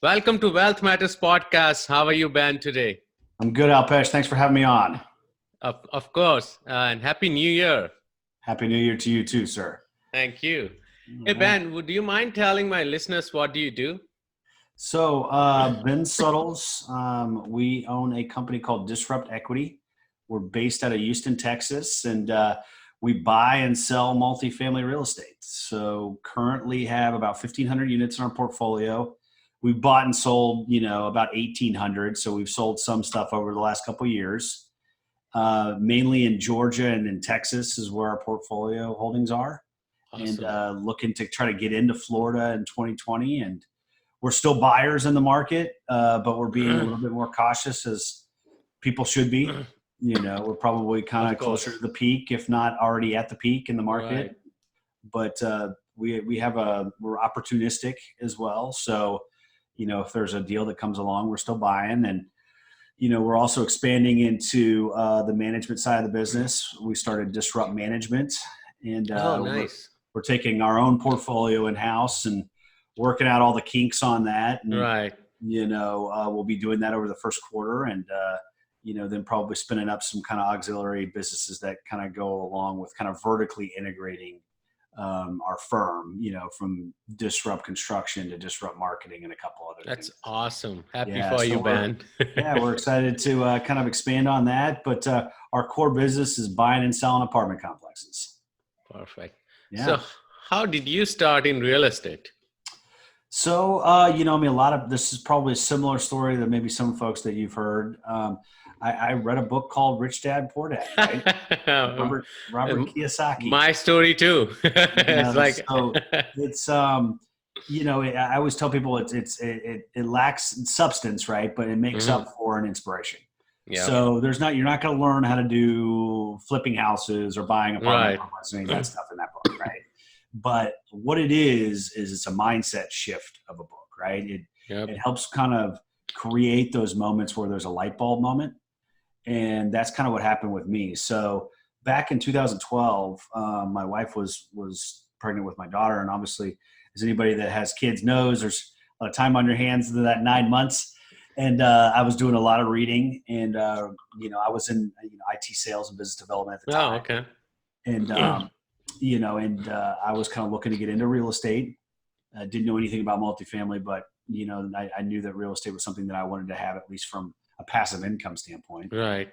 Welcome to Wealth Matters Podcast. How are you, Ben, today? I'm good, Alpesh. Thanks for having me on. Of course. And Happy New Year. Happy New Year to you too, sir. Thank you. All Hey, right. Ben, would you mind telling my listeners what do you do? Ben Suttles, we own a company called Disrupt Equity. We're based out of Houston, Texas, and we buy and sell multifamily real estate. So currently have about 1,500 units in our portfolio. We've bought and sold, about 1,800. So we've sold some stuff over the last couple of years. Mainly in Georgia and in Texas is where our portfolio holdings are, and Awesome. looking to try to get into Florida in 2020. And we're still buyers in the market, but we're being a little bit more cautious as people should be. We're probably kind Of of closer to course. the peak, if not already at the peak in the Right. market. But we're opportunistic as well. So, if there's a deal that comes along, we're still buying. And we're also expanding into the management side of the business. We started Disrupt Management, and Oh, nice. we're taking our own portfolio in house and working out all the kinks on that. And Right. we'll be doing that over the first quarter, and then probably spinning up some kind of auxiliary businesses that kind of go along with kind of vertically integrating our firm. From Disrupt Construction to Disrupt Marketing and a couple other That's things. awesome. Happy Yeah, for so you, Ben. we're excited to kind of expand on that. But our core business is buying and selling apartment complexes. Perfect. Yeah. So, how did you start in real estate? So, a lot of this is probably a similar story that maybe some folks that you've heard. I read a book called Rich Dad Poor Dad, right? Robert Um, Kiyosaki. My story too. It's like, So it's I always tell people it lacks substance, right? But it makes Mhm. up for an inspiration. Yeah. So you're not going to learn how to do flipping houses or buying apartment Right. complexes, any of that stuff in that book, right? But what it is it's a mindset shift of a book, right? It Yep. helps kind of create those moments where there's a light bulb moment, and that's kind of what happened with me. So back in 2012, my wife was pregnant with my daughter, and obviously, as anybody that has kids knows, there's a lot of time on your hands in that 9 months. And I was doing a lot of reading, and I was in IT sales and business development at the Oh, time, okay. and I was kind of looking to get into real estate. Didn't know anything about multifamily, but I knew that real estate was something that I wanted to have, at least from a passive income standpoint. Right.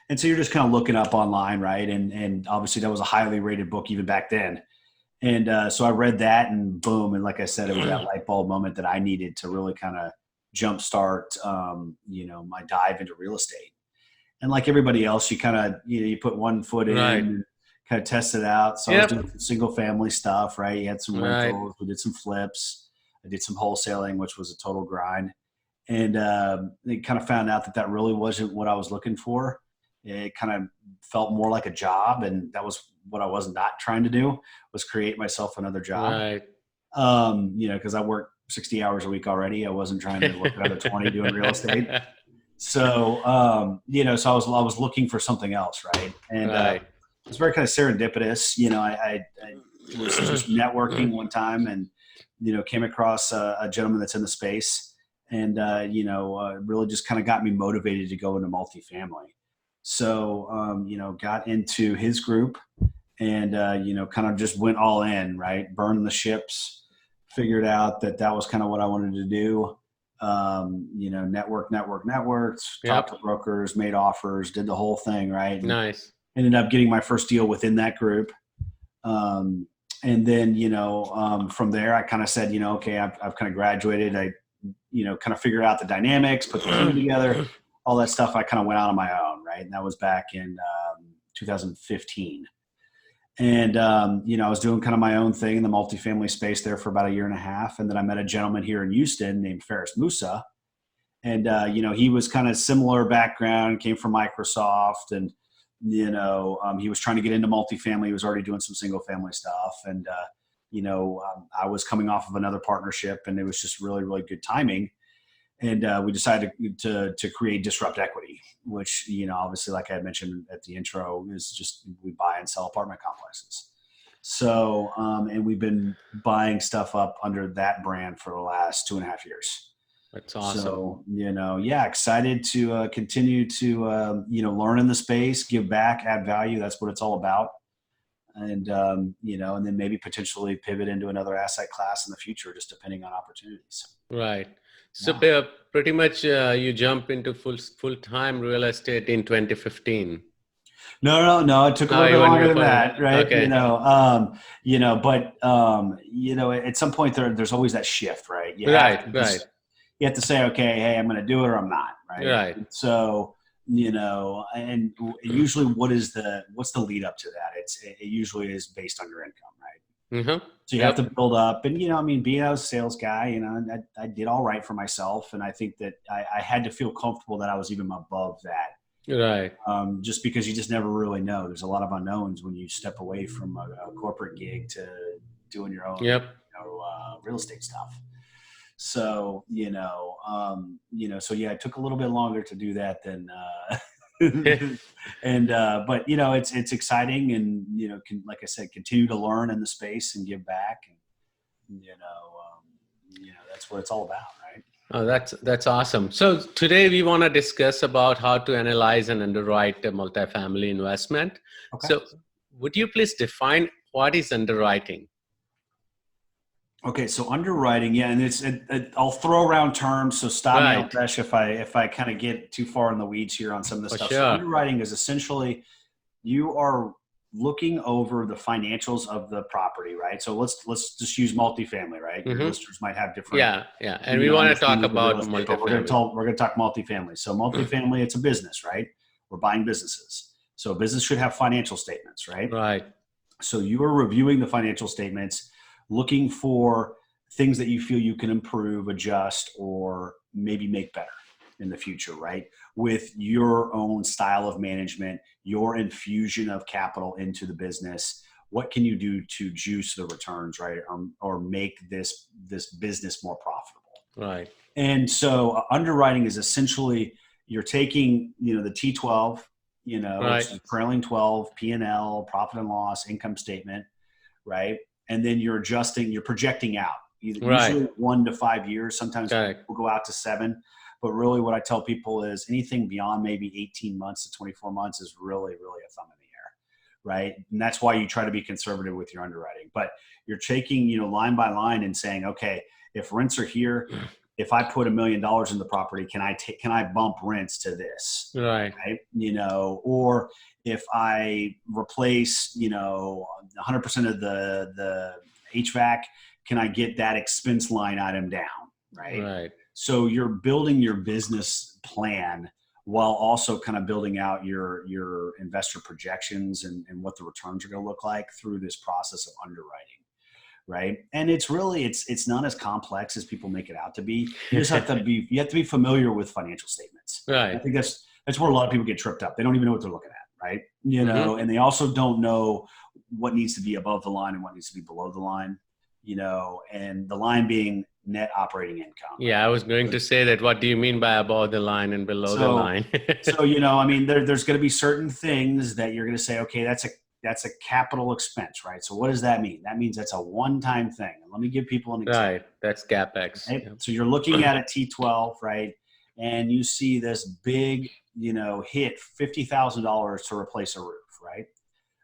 And so you're just kind of looking up online, right? And obviously that was a highly rated book even back then. And so I read that, and boom, and like I said, it was that light bulb moment that I needed to really kind of jumpstart, my dive into real estate. And like everybody else, you kind of you put one foot Right. in, kind of test it out. So I was Yep. doing some single family stuff, right? You had some Right. rentals, we did some flips, I did some wholesaling, which was a total grind. And they kind of found out that really wasn't what I was looking for. It kind of felt more like a job, and that was what I was not trying to do, was create myself another job. Right. Because I worked 60 hours a week already. I wasn't trying to work another 20 doing real estate. So, so I was looking for something else, right? And Right. it was very kind of serendipitous. I was just networking one time, and came across a gentleman that's in the space, and really just kind of got me motivated to go into multifamily. So, got into his group, and kind of just went all in, right? Burned the ships. Figured out that was kind of what I wanted to do. Networked, talked to Yep. brokers, made offers, did the whole thing, right? And Nice. ended up getting my first deal within that group. And then, from there, I kind of said, okay, I've kind of graduated. I, kind of figured out the dynamics, put the team together, all that stuff. I kind of went out on my own, right? And that was back in 2015. And, I was doing kind of my own thing in the multifamily space there for about a year and a half. And then I met a gentleman here in Houston named Ferris Musa. And, he was kind of similar background, came from Microsoft, and, he was trying to get into multifamily. He was already doing some single family stuff. And, I was coming off of another partnership, and it was just really, really good timing. And we decided to create Disrupt Equity, which, obviously, like I had mentioned at the intro, is just we buy and sell apartment complexes. So, and we've been buying stuff up under that brand for the last 2.5 years. That's awesome. So, yeah, excited to continue to, learn in the space, give back, add value. That's what it's all about. And, and then maybe potentially pivot into another asset class in the future, just depending on opportunities. Right. So Yeah. pretty much you jump into full-time real estate in 2015. No. It took a Oh, little bit even longer than before that, that. right? Okay. At some point there's always that shift, right? Right, right, You have to say, okay, hey, I'm going to do it or I'm not, right? right. So, and usually what's the lead up to that? It usually is based on your income, right? Mm-hmm. So you have to build up, and being a sales guy, I did all right for myself, and I think that I had to feel comfortable that I was even above that. Right. Just because you just never really know. There's a lot of unknowns when you step away from a corporate gig to doing your own, Yep. real estate stuff. So, so yeah, it took a little bit longer to do that than, but it's exciting and, like I said, continue to learn in the space and give back. And, that's what it's all about, right? Oh, that's awesome. So today we want to discuss about how to analyze and underwrite a multifamily investment. Okay. So would you please define what is underwriting? Okay, so underwriting, yeah, and I'll throw around terms, so stop me, Alpesh, if I kind of get too far in the weeds here on some of this stuff. Sure. So underwriting is essentially you are looking over the financials of the property, right? So let's just use multifamily, right? Your listeners might have different. Yeah, and we want to talk about multifamily. But we're going to talk multifamily. So multifamily, it's a business, right? We're buying businesses, so a business should have financial statements, right? Right. So you are reviewing the financial statements, looking for things that you feel you can improve, adjust, or maybe make better in the future, right? With your own style of management, your infusion of capital into the business, what can you do to juice the returns, right? Or make this business more profitable. Right. And so underwriting is essentially you're taking, the T12, right. which is trailing 12, P&L, profit and loss, income statement, right? And then you're projecting out usually 1 to 5 years. Sometimes we'll go out to 7, but really what I tell people is anything beyond maybe 18 months to 24 months is really, really a thumb in the air, right? And that's why you try to be conservative with your underwriting, but you're taking, line by line and saying, okay, if rents are here, if I put $1 million in the property, can I bump rents to this? Right. Or if I replace, 100% of the HVAC, can I get that expense line item down? Right. Right. So you're building your business plan while also kind of building out your investor projections and what the returns are going to look like through this process of underwriting. Right. And it's really, it's not as complex as people make it out to be. You just have to be familiar with financial statements. Right. I think that's where a lot of people get tripped up. They don't even know what they're looking at. Right. And they also don't know what needs to be above the line and what needs to be below the line, and the line being net operating income. Yeah. I was going to say that. What do you mean by above the line and below the line? So, there's going to be certain things that you're going to say, okay, that's a capital expense, right? So what does that mean? That means that's a one-time thing. And let me give people an example. Right. That's CapEx. Right? So you're looking at a T12, right? And you see this big, hit $50,000 to replace a roof, right?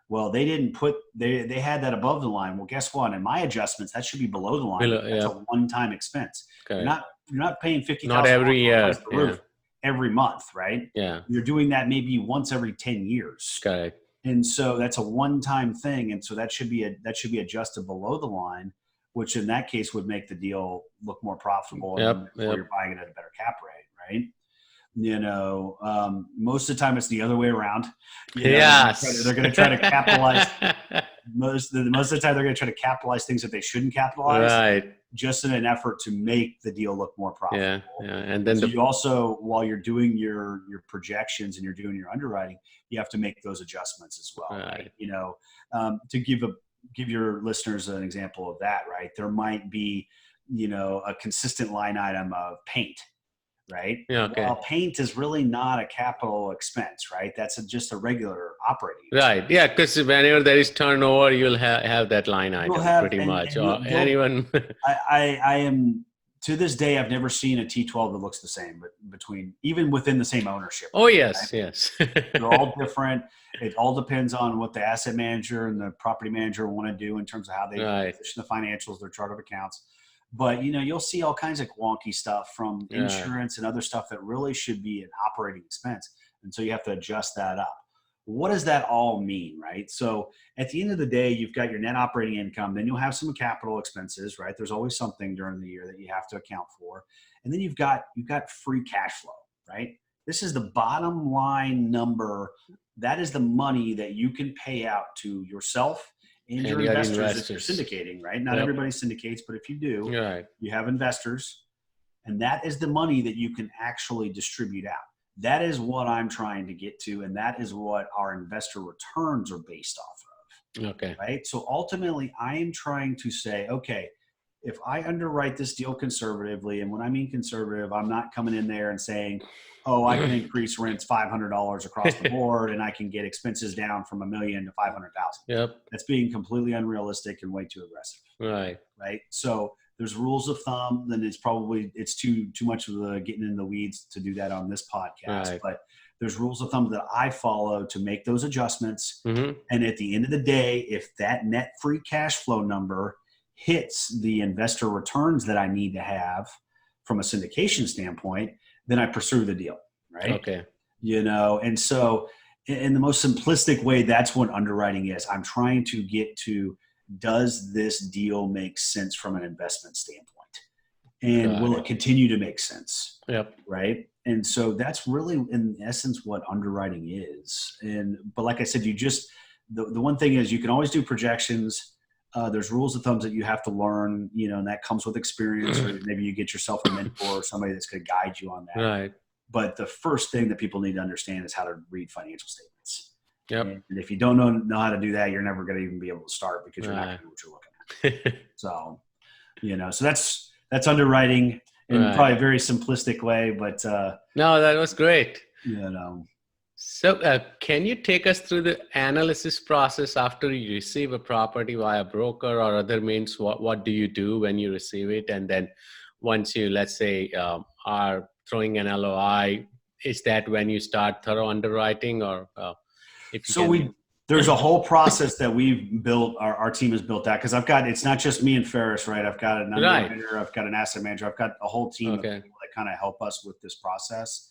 Well, they didn't they had that above the line. Well, guess what? In my adjustments, that should be below the line. That's a one-time expense. Okay. You're not paying $50,000 not every year, roof every month, right? Yeah. You're doing that maybe once every 10 years. Okay. And so that's a one-time thing. And so that should be adjusted below the line, which in that case would make the deal look more profitable. And you're buying it at a better cap rate, right? Most of the time it's the other way around. Yes. They're going to try to capitalize. most of the time they're going to try to capitalize things that they shouldn't capitalize. Right. Just in an effort to make the deal look more profitable. Yeah. And then you also, while you're doing your projections and you're doing your underwriting, you have to make those adjustments as well. Right. To give your listeners an example of that, right? There might be, a consistent line item of paint, right? Yeah, okay. Well, paint is really not a capital expense, right? That's just a regular operating expense. Right. Yeah, because whenever there is turnover, you'll have that line item pretty much. Or anyone. I am To this day, I've never seen a T12 that looks the same, but even within the same ownership. Oh, yes, right? yes. They're all different. It all depends on what the asset manager and the property manager want to do in terms of how they position the financials, their chart of accounts. But, you'll see all kinds of wonky stuff from insurance and other stuff that really should be an operating expense. And so you have to adjust that up. What does that all mean, right? So at the end of the day, you've got your net operating income, then you'll have some capital expenses, right? There's always something during the year that you have to account for. And then you've got free cash flow, right? This is the bottom line number. That is the money that you can pay out to yourself and your investors if you're syndicating, right? Not everybody syndicates, but if you do, you have investors. And that is the money that you can actually distribute out. That is what I'm trying to get to, and that is what our investor returns are based off of. Okay. Right? So ultimately, I am trying to say, okay, if I underwrite this deal conservatively, and when I mean conservative, I'm not coming in there and saying, oh, I can increase rents $500 across the board, and I can get expenses down from $1 million to $500,000. Yep. That's being completely unrealistic and way too aggressive. Right. So there's rules of thumb, then it's too much of the getting in the weeds to do that on this podcast. But there's rules of thumb that I follow to make those adjustments. And at the end of the day, if that net free cash flow number hits the investor returns that I need to have from a syndication standpoint, then I pursue the deal. Right. Okay. And so in the most simplistic way, that's what underwriting is. I'm trying to get to, does this deal make sense from an investment standpoint? And will it continue to make sense? Yep. Right. And so that's really in essence what underwriting is. But like I said, the one thing is you can always do projections. There's rules of thumbs that you have to learn, and that comes with experience, or maybe you get yourself a mentor or somebody that's going to guide you on that. Right. But the first thing that people need to understand is how to read financial statements. Yep. And if you don't know how to do that, you're never going to even be able to start because you're not going to know what you're looking at. So, so that's underwriting in probably a very simplistic way, but no, that was great. So can you take us through the analysis process after you receive a property via broker or other means? What do you do when you receive it? And then once you, let's say, are throwing an LOI, is that when you start thorough underwriting or there's a whole process that we've built, our team has built out, because it's not just me and Ferris, right? I've got an underwriter, I've got an asset manager, I've got a whole team of people that kind of help us with this process.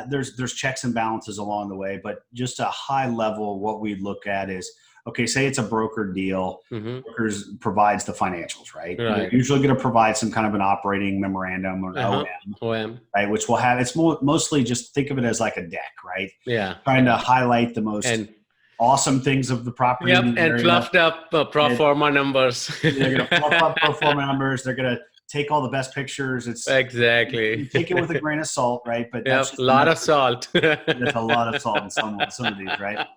There's checks and balances along the way, but just a high level, what we look at is, okay, say it's a broker deal, brokers provides the financials, right? They're usually going to provide some kind of an operating memorandum or an OM, right? Which will have, it's mostly just think of it as like a deck, right? Yeah. Trying to highlight the most awesome things of the property. Yep, and fluffed up pro forma numbers. They're going to fluff up pro forma numbers. They're going to take all the best pictures. It's exactly. You take it with a grain of salt, right? But that's a lot of salt. That's a lot of salt in some of these, right?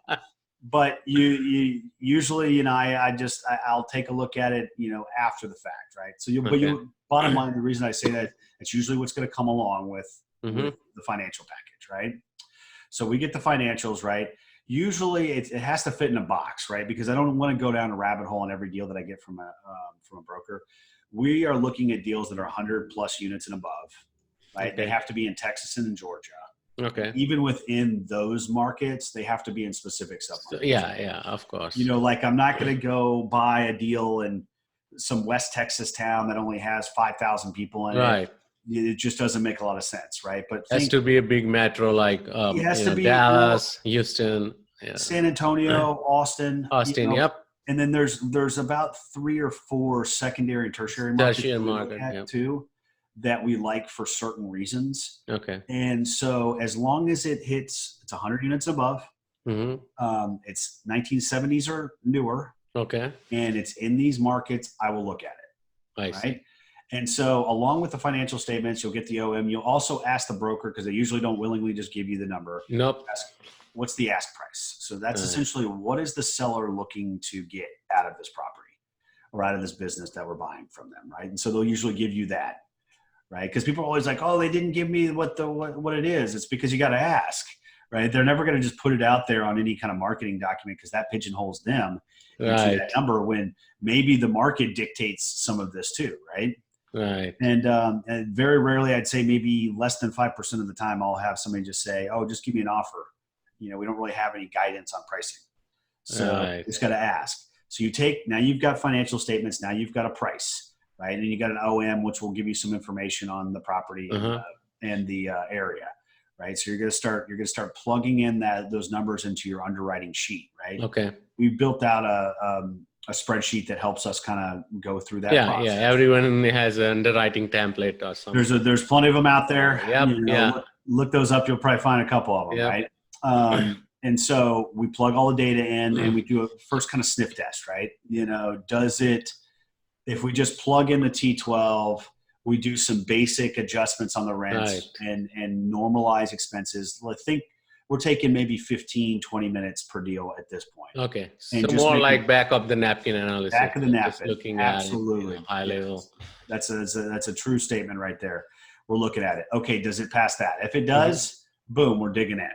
But you usually, I'll take a look at it, after the fact, right? So bottom line, the reason I say that, it's usually what's going to come along with the financial package, right? So we get the financials, right? Usually it has to fit in a box, right? Because I don't want to go down a rabbit hole on every deal that I get from a broker. We are looking at deals that are 100 plus units and above, right? Okay. They have to be in Texas and in Georgia. Okay. Even within those markets, they have to be in specific submarkets. Yeah, of course. Like I'm not going to go buy a deal in some West Texas town that only has 5,000 people in it. It just doesn't make a lot of sense, right? But it has to be a big metro like it has to be Dallas, Houston, San Antonio, Austin. Yep. And then there's about 3 or 4 secondary and tertiary markets too that we like for certain reasons. Okay. And so as long as it's 100 units above, it's 1970s or newer. Okay. And it's in these markets, I will look at it. Right. And so along with the financial statements, you'll get the OM. You'll also ask the broker, because they usually don't willingly just give you the number. Nope. What's the ask price? So that's essentially, what is the seller looking to get out of this property or out of this business that we're buying from them, right? And so they'll usually give you that, right? Because people are always like, oh, they didn't give me what it is. It's because you got to ask, right? They're never going to just put it out there on any kind of marketing document, because that pigeonholes them into that number, when maybe the market dictates some of this too, right? Right. And very rarely, I'd say maybe less than 5% of the time, I'll have somebody just say, "Oh, just give me an offer." We don't really have any guidance on pricing, so Right. just got to ask. So now you've got financial statements, now you've got a price, right? And you got an OM, which will give you some information on the property Uh-huh. and the area, right? So you're going to start plugging in those numbers into your underwriting sheet, right? Okay. We've built out a spreadsheet that helps us kind of go through that Yeah. Yeah. process. Everyone has an underwriting template or something. There's plenty of them out there. Yep. Yeah. Look those up. You'll probably find a couple of them, Yep. right? And so we plug all the data in, and we do a first kind of sniff test, right? If we just plug in the T12, we do some basic adjustments on the rents and normalize expenses. I think we're taking maybe 15, 20 minutes per deal at this point. Okay. And So more like back of the napkin analysis. Back of the napkin. Just looking Absolutely. at it, high level. That's a true statement right there. We're looking at it. Okay, does it pass that? If it does, boom, we're digging in,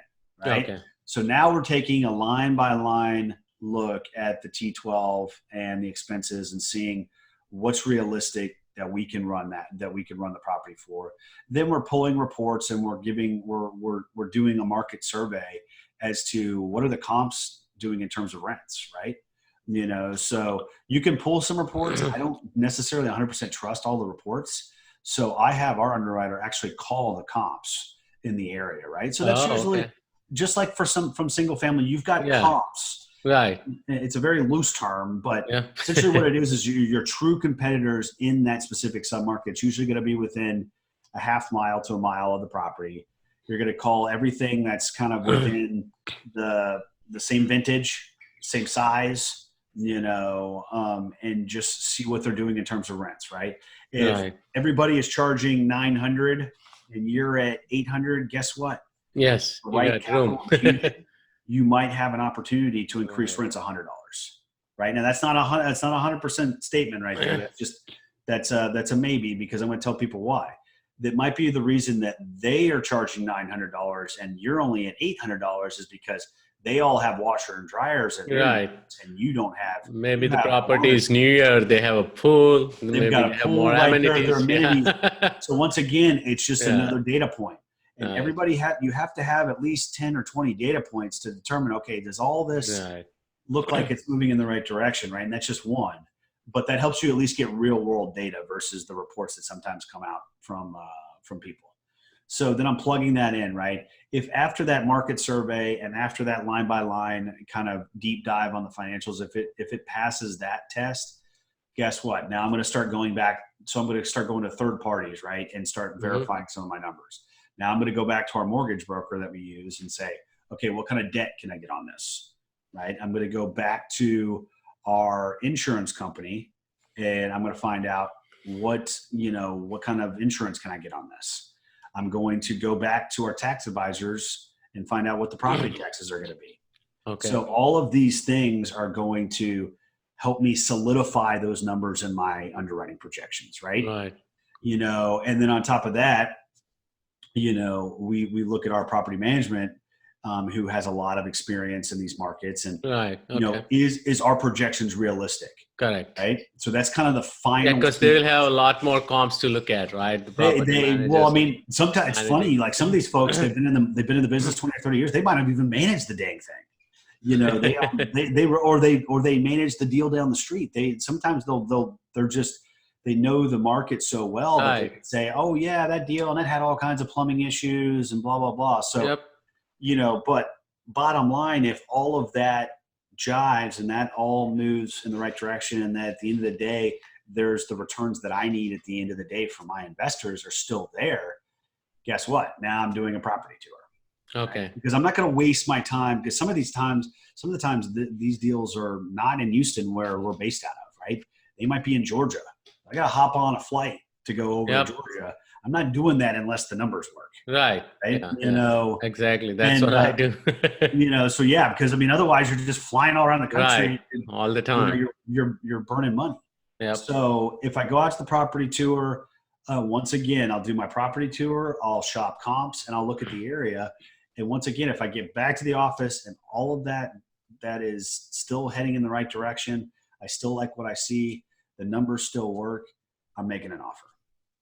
right? Okay. So now we're taking a line by line look at the T12 and the expenses and seeing what's realistic that we can run the property for. Then we're pulling reports and we're doing a market survey as to what are the comps doing in terms of rents, right? So you can pull some reports. I don't necessarily 100% trust all the reports. So I have our underwriter actually call the comps in the area, right? So that's usually just like from single family, you've got comps. Right. It's a very loose term, but essentially what it is your true competitors in that specific submarket. It's usually going to be within a half mile to a mile of the property. You're going to call everything that's kind of within the same vintage, same size, and just see what they're doing in terms of rents, right? If everybody is charging 900 and you're at 800, guess what? Yes. Right. You might have an opportunity to increase rents $100, right? Now that's not 100% statement right there. That's a maybe, because I'm going to tell people why. That might be the reason that they are charging $900 and you're only at $800 is because they all have washer and dryers and you don't have. Maybe the property is newer. They have a pool. They've got a pool, more amenities. Their amenities. So once again, it's just another data point. And everybody you have to have at least 10 or 20 data points to determine, okay, does all this look like it's moving in the right direction, right? And that's just one. But that helps you at least get real world data versus the reports that sometimes come out from people. So then I'm plugging that in, right? If after that market survey and after that line by line kind of deep dive on the financials, if it passes that test, guess what? Now I'm going to start going back. So I'm going to start going to third parties, right? And start verifying some of my numbers. Now I'm going to go back to our mortgage broker that we use and say, okay, what kind of debt can I get on this, right? I'm going to go back to our insurance company and I'm going to find out what kind of insurance can I get on this? I'm going to go back to our tax advisors and find out what the property taxes are going to be. Okay. So all of these things are going to help me solidify those numbers in my underwriting projections, right? Right. And then on top of that, we look at our property management, who has a lot of experience in these markets, and is our projections realistic? Correct. Right. So that's kind of the final. Yeah, because they will have a lot more comps to look at, right? Sometimes it's funny. Like some of these folks, they've been in the business 20 or 30 years. They might have even managed the dang thing. They manage the deal down the street. They know the market so well that they can say, oh yeah, that deal, and that had all kinds of plumbing issues and blah, blah, blah. So, but bottom line, if all of that jives and that all moves in the right direction, and that at the end of the day, there's the returns that I need at the end of the day for my investors are still there, guess what? Now I'm doing a property tour. Okay. Right? Because I'm not going to waste my time, because some of the times these deals are not in Houston where we're based out of, right? They might be in Georgia. I got to hop on a flight to go over to Georgia. I'm not doing that unless the numbers work. Right. Yeah, exactly. That's what I do. So because otherwise you're just flying all around the country all the time. You're burning money. Yep. So if I go out to the property tour, once again, I'll do my property tour, I'll shop comps, and I'll look at the area. And once again, if I get back to the office and all of that is still heading in the right direction, I still like what I see, the numbers still work, I'm making an offer.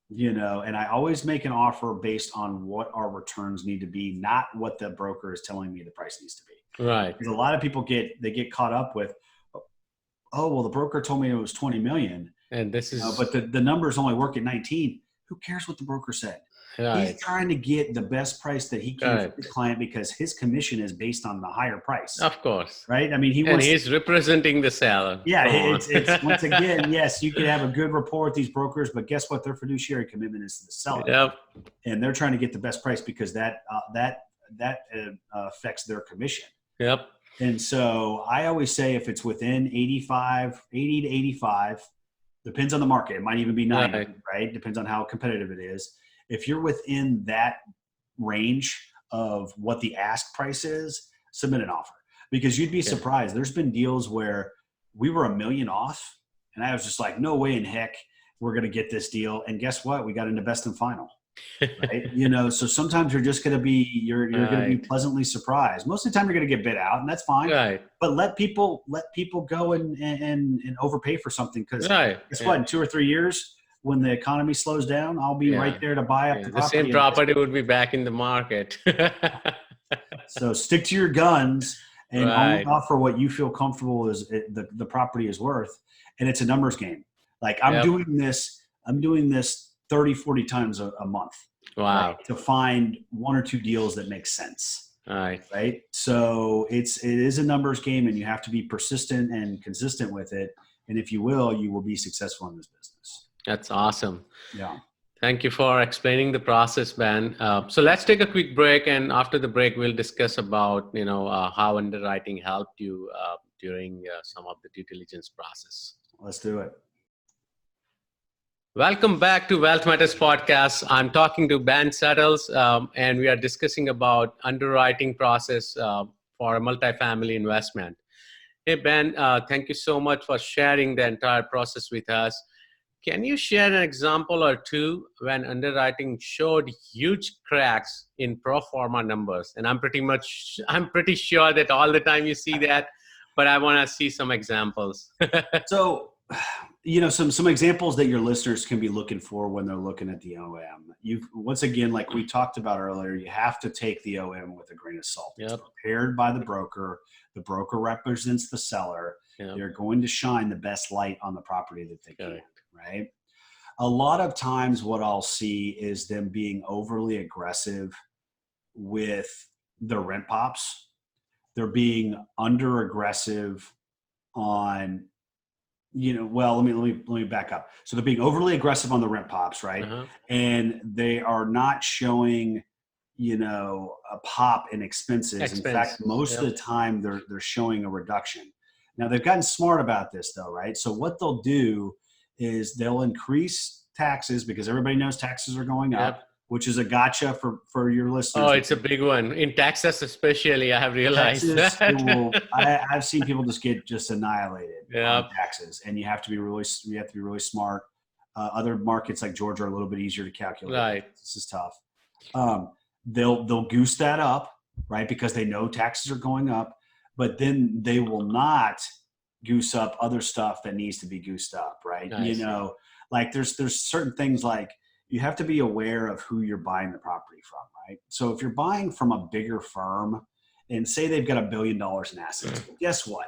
and I always make an offer based on what our returns need to be, not what the broker is telling me the price needs to be. Right. Because a lot of people get caught up with, oh, well, the broker told me it was 20 million, And this is but the numbers only work at 19. Who cares what the broker said? right. He's trying to get the best price that he can for his client because his commission is based on the higher price. Of course. Right? I mean, he's representing the seller. Yeah, it's once again, yes, you can have a good rapport with these brokers, but guess what? Their fiduciary commitment is to the seller. Yep. And they're trying to get the best price because that affects their commission. Yep. And so I always say if it's within 80 to 85, depends on the market. It might even be 90, right? Depends on how competitive it is. If you're within that range of what the ask price is, submit an offer, because you'd be surprised. There's been deals where we were $1 million off and I was just like, no way in heck we're going to get this deal. And guess what? We got into best and final. Right? So sometimes you're just going to be, you're going to be pleasantly surprised. Most of the time you're going to get bid out, and that's fine. Right. But let people go and overpay for something. Because guess what? In 2 or 3 years, when the economy slows down, I'll be right there to buy up the property. The same property would be back in the market. So stick to your guns and only offer what you feel comfortable is the property is worth. And it's a numbers game. Like I'm doing this 30, 40 times a month. Wow. Right, to find 1 or 2 deals that make sense. Right. So it is a numbers game, and you have to be persistent and consistent with it. And if you will be successful in this business. That's awesome. Yeah. Thank you for explaining the process, Ben. So let's take a quick break, and after the break, we'll discuss about how underwriting helped you during some of the due diligence process. Let's do it. Welcome back to Wealth Matters Podcast. I'm talking to Ben Settles, and we are discussing about underwriting process for a multifamily investment. Hey, Ben, thank you so much for sharing the entire process with us. Can you share an example or two when underwriting showed huge cracks in pro forma numbers? And I'm pretty sure that all the time you see that, but I want to see some examples. So, some examples that your listeners can be looking for when they're looking at the OM. Once again, like we talked about earlier, you have to take the OM with a grain of salt. It's prepared by the broker. The broker represents the seller. They're going to shine the best light on the property that they can. Right? A lot of times what I'll see is them being overly aggressive with the rent pops. They're being under aggressive on, let me back up. So they're being overly aggressive on the rent pops, right? And they are not showing, a pop in expenses. In fact, most of the time they're showing a reduction. Now they've gotten smart about this though, right? So what they'll do is they'll increase taxes because everybody knows taxes are going up, which is a gotcha for your listeners. Oh, it's a big one. In Texas especially, I have realized that. I've seen people just annihilated on taxes, and you have to be really smart. Other markets like Georgia are a little bit easier to calculate. Right. This is tough. They'll goose that up, right? Because they know taxes are going up, but then they will not goose up other stuff that needs to be goosed up, right? Like there's certain things like you have to be aware of who you're buying the property from, right? So if you're buying from a bigger firm and say they've got $1 billion in assets, guess what?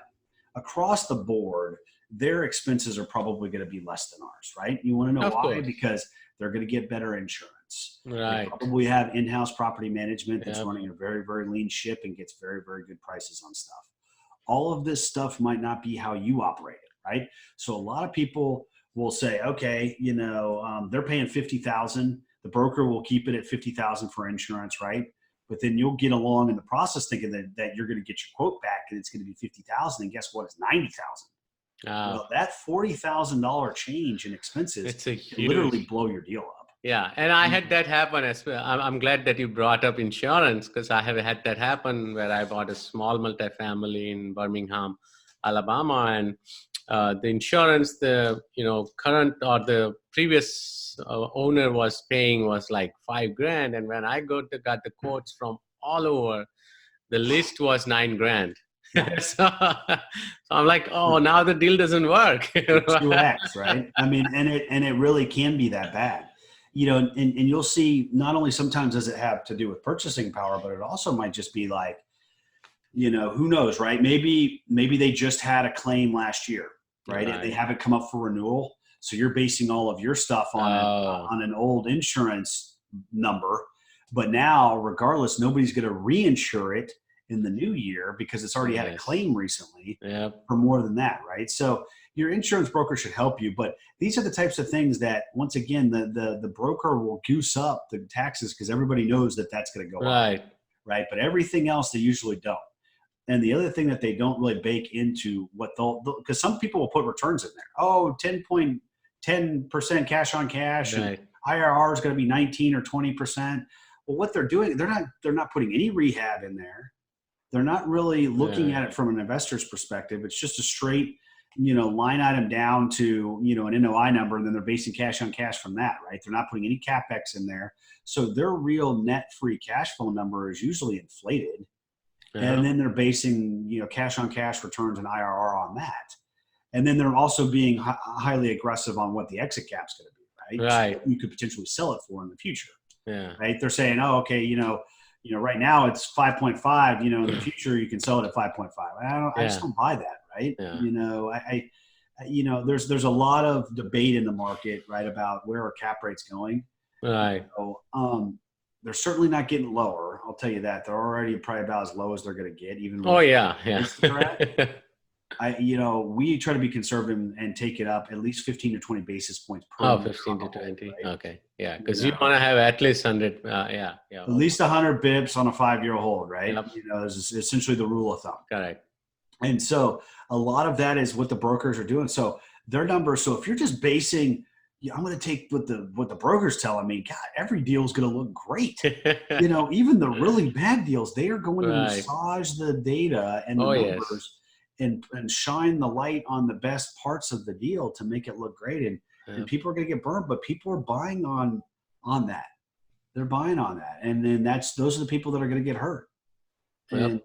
Across the board, their expenses are probably going to be less than ours, right? You want to know why? Because they're going to get better insurance. Right. They probably have in-house property management that's running a very, very lean ship and gets very, very good prices on stuff. All of this stuff might not be how you operate it, right? So a lot of people will say, okay, they're paying $50,000. The broker will keep it at $50,000 for insurance, right? But then you'll get along in the process thinking that you're going to get your quote back and it's going to be $50,000, and guess what? It's $90,000. Well, that $40,000 change in expenses can literally blow your deal up. Yeah, and I had that happen as well. I'm glad that you brought up insurance because I have had that happen where I bought a small multifamily in Birmingham, Alabama, and the insurance, the current or the previous owner was paying was like $5,000, and when I got the quotes from all over, the list was $9,000. so I'm like, oh, now the deal doesn't work. 2x, right? I mean, and it really can be that bad. and you'll see not only sometimes does it have to do with purchasing power, but it also might just be like, who knows, right? Maybe they just had a claim last year, right? And they haven't come up for renewal. So you're basing all of your stuff on an old insurance number. But now, regardless, nobody's going to reinsure it in the new year because it's already had a claim recently for more than that, right? So your insurance broker should help you. But these are the types of things that, once again, the broker will goose up the taxes because everybody knows that that's going to go up, right? But everything else, they usually don't. And the other thing that they don't really bake into what because some people will put returns in there. Oh, 10% cash on cash, and IRR is going to be 19 or 20%. Well, what they're doing, they're not putting any rehab in there. They're not really looking at it from an investor's perspective. It's just a straight, line item down to, an NOI number, and then they're basing cash on cash from that, right? They're not putting any CapEx in there. So their real net free cash flow number is usually inflated. And then they're basing, cash on cash returns and IRR on that. And then they're also being highly aggressive on what the exit cap's going to be, right? Right. So you could potentially sell it for in the future. Yeah. Right. They're saying, oh, okay, right now it's 5.5, in the future you can sell it at 5.5. I just don't buy that. Right. Yeah. There's a lot of debate in the market, right, about where are cap rates going. Right. So, they're certainly not getting lower. I'll tell you that. They're already probably about as low as they're going to get. Even we try to be conservative and take it up at least 15 to 20 basis points per year. 15 to 20. Right? Okay. Yeah. Because you want to have at least 100. At least 100 bips on a 5-year hold, right? Yep. This is essentially the rule of thumb. Correct. And so a lot of that is what the brokers are doing. So their numbers. So if you're just basing, I'm going to take what the broker's telling me. God, every deal is going to look great. Even the really bad deals, they are going to massage the data and the numbers and shine the light on the best parts of the deal to make it look great. And people are going to get burned, but people are buying on that. They're buying on that. And then those are the people that are going to get hurt. And,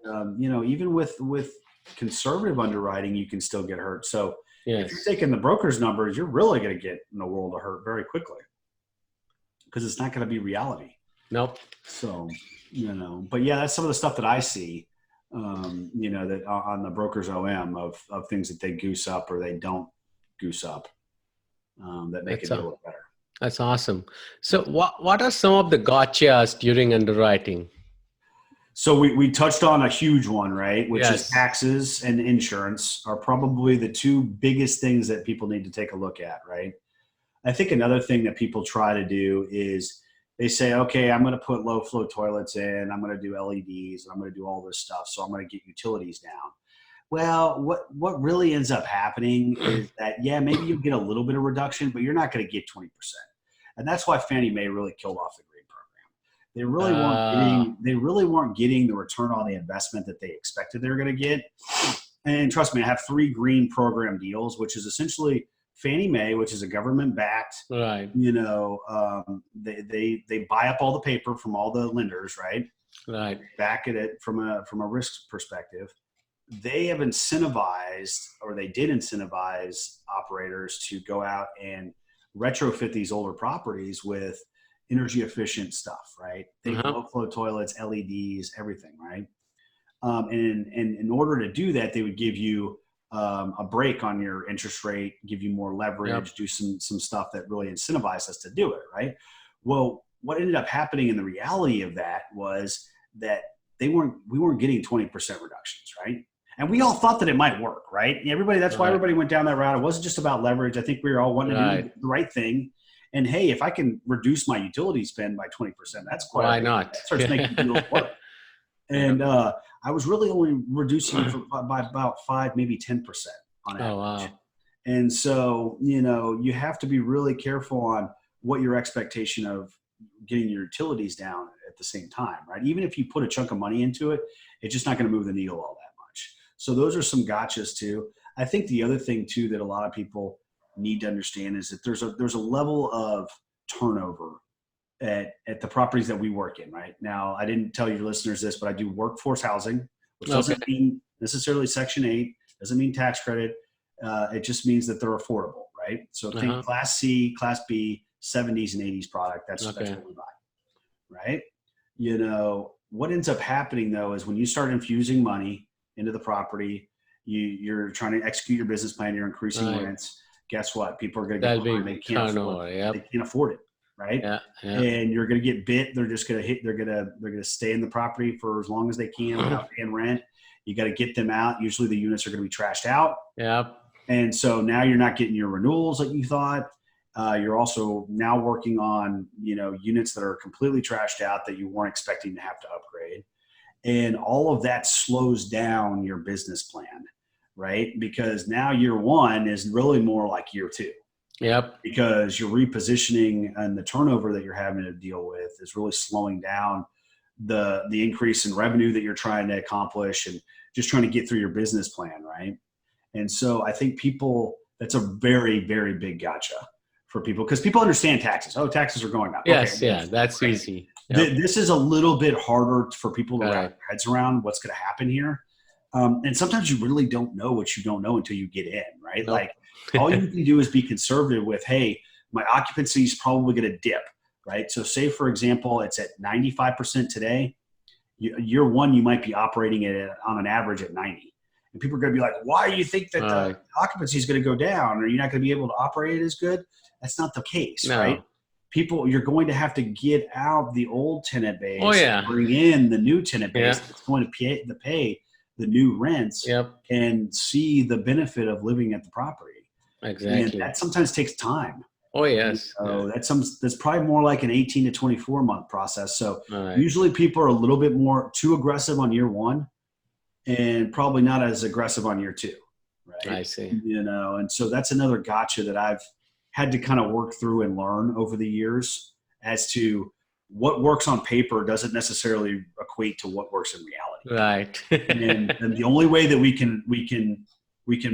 even with conservative underwriting, you can still get hurt. So, if you're taking the broker's numbers, you're really going to get in a world of hurt very quickly because it's not going to be reality. Nope. So, but that's some of the stuff that I see, that on the broker's OM of things that they goose up or they don't goose up that make it a little better. That's awesome. So what are some of the gotchas during underwriting? So we touched on a huge one, right? Which is taxes and insurance are probably the two biggest things that people need to take a look at, right? I think another thing that people try to do is they say, okay, I'm going to put low flow toilets in, I'm going to do LEDs, and I'm going to do all this stuff. So I'm going to get utilities down. Well, what really ends up happening is that, maybe you'll get a little bit of reduction, but you're not going to get 20%. And that's why Fannie Mae really killed off the green program. They really weren't getting the return on the investment that they expected they were going to get. And trust me, I have 3 green program deals, which is essentially Fannie Mae, which is a government-backed, right? They buy up all the paper from all the lenders, right? Right. Back at it from a risk perspective. They have incentivized, or they did incentivize operators to go out and retrofit these older properties with energy efficient stuff, right? Think low flow toilets, LEDs, everything, right? And in order to do that, they would give you a break on your interest rate, give you more leverage, do some stuff that really incentivized us to do it, right? Well, what ended up happening in the reality of that was that we weren't getting 20% reductions, right? And we all thought that it might work, right? That's why everybody went down that route. It wasn't just about leverage. I think we were all wanting to do the right thing. And hey, if I can reduce my utility spend by 20%, that's quite. Why not? That starts making deals work. And I was really only reducing it by about 5, maybe 10% on average. Oh, wow. And so, you have to be really careful on what your expectation of getting your utilities down at the same time, right? Even if you put a chunk of money into it, it's just not going to move the needle all that much. So those are some gotchas too. I think the other thing too that a lot of people need to understand is that there's a level of turnover at the properties that we work in right now. I didn't tell your listeners this, but I do workforce housing, which doesn't mean necessarily Section 8, doesn't mean tax credit. It just means that they're affordable, right? So think Class C, Class B, 70s and 80s product. That's what we buy, right? You know, what ends up happening though is when you start infusing money into the property, you're trying to execute your business plan, you're increasing rents. Guess what? People are going to get behind. They can't afford it. They can't afford it, right? Yeah. And you're going to get bit. They're just going to hit. They're going to stay in the property for as long as they can without paying rent. You got to get them out. Usually the units are going to be trashed out. Yep. And so now you're not getting your renewals like you thought. You're also now working on, you know, units that are completely trashed out that you weren't expecting to have to upgrade. And all of that slows down your business plan, right? Because now year one is really more like year two. Yep. Because you're repositioning and the turnover that you're having to deal with is really slowing down the increase in revenue that you're trying to accomplish and just trying to get through your business plan, right? And so I think that's a very, very big gotcha for people because people understand taxes. Oh, taxes are going up. Yes, okay, that's easy. Yep. This is a little bit harder for people to wrap their heads around what's going to happen here. And sometimes you really don't know what you don't know until you get in, right? Nope. Like all you can do is be conservative with, hey, my occupancy is probably going to dip, right? So say, for example, it's at 95% today. Year one, you might be operating it on an average at 90. And people are going to be like, why do you think that the occupancy is going to go down? Or you're not going to be able to operate it as good? That's not the case, right? People, you're going to have to get out the old tenant base and bring in the new tenant base that's going to pay the new rents and see the benefit of living at the property. Exactly. And that sometimes takes time. Oh, yes. So that's probably more like an 18 to 24 month process. So usually people are a little bit more too aggressive on year one and probably not as aggressive on year two. Right. I see. You know, and so that's another gotcha that I've had to kind of work through and learn over the years as to what works on paper doesn't necessarily equate to what works in reality. Right. and the only way that we can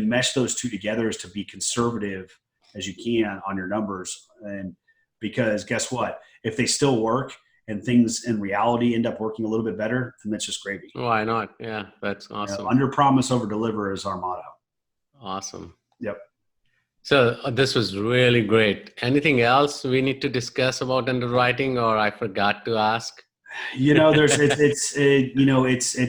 mesh those two together is to be conservative as you can on your numbers. And because guess what? If they still work and things in reality end up working a little bit better, then that's just gravy. Why not? Yeah, that's awesome. You know, under promise, over deliver is our motto. Awesome. Yep. So this was really great. Anything else we need to discuss about underwriting, or I forgot to ask? You know, it's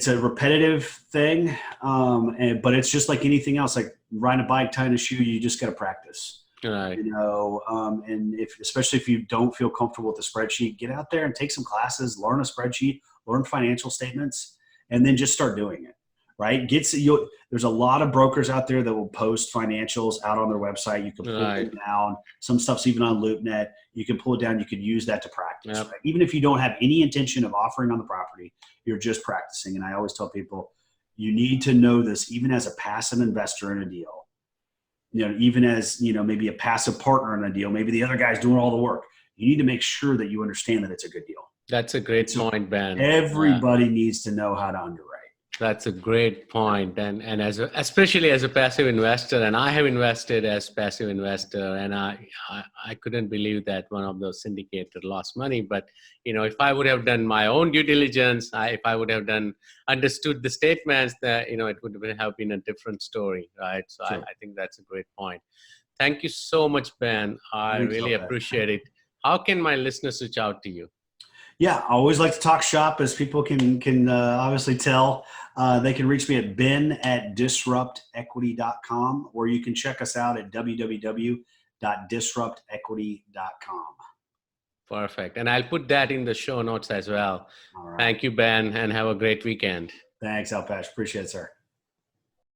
a repetitive thing, but it's just like anything else, like riding a bike, tying a shoe. You just got to practice. Right. You know, and especially if you don't feel comfortable with the spreadsheet, get out there and take some classes, learn a spreadsheet, learn financial statements, and then just start doing it. Right? There's a lot of brokers out there that will post financials out on their website. You can pull them down. Some stuff's even on LoopNet. You can pull it down. You can use that to practice. Yep. Right? Even if you don't have any intention of offering on the property, you're just practicing. And I always tell people, you need to know this even as a passive investor in a deal. You know, even as, you know, maybe a passive partner in a deal, maybe the other guy's doing all the work. You need to make sure that you understand that it's a good deal. That's a great point, Ben. Everybody needs to know how to underwrite. That's a great point. And especially as a passive investor, and I have invested as passive investor, and I couldn't believe that one of those syndicated lost money. But, you know, if I would have done my own due diligence, if I would have understood the statements, that, you know, it would have been a different story, right? So sure. I think that's a great point. Thank you so much, Ben. I really appreciate it. How can my listeners reach out to you? Yeah, I always like to talk shop, as people can obviously tell. They can reach me at ben@disruptequity.com, or you can check us out at www.disruptequity.com. Perfect. And I'll put that in the show notes as well. All right. Thank you, Ben, and have a great weekend. Thanks, Alpesh. Appreciate it, sir.